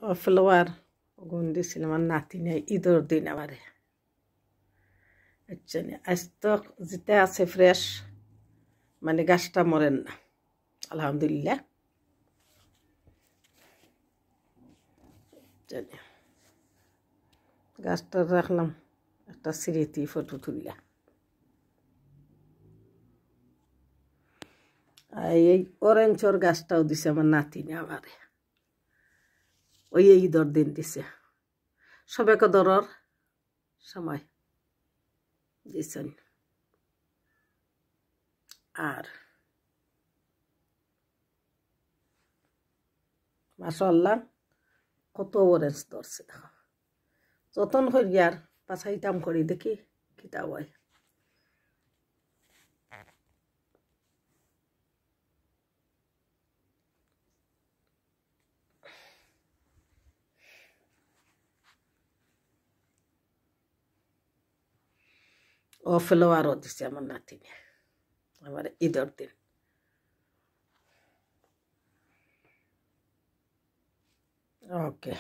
flower গুণ দিছিল আমার নাতি নেই ঈদের দিন আমারে আচ্ছা আজ তো যেটা আছে ফ্রেশ মানে গাছটা মরেন না আলহামদুলিল্লাহ জানি গাছটা রাখলাম একটা স্মৃতি ফটো তুললা এই অরেঞ্জর গাছটাও দিছে আমার নাতিনে আমারে ওই ঈদের দিন দিছে সবাইকে দরর সময় দিছেন আর মাশাআল্লাহ কত অরেঞ্জ ধরছে দেখো যতন করি আর পাছাইতাম করি দেখি কিতা হয় ও ফ্লাওয়ারও দিছে আমার নাতিনে আমার ঈদের দিন ওকে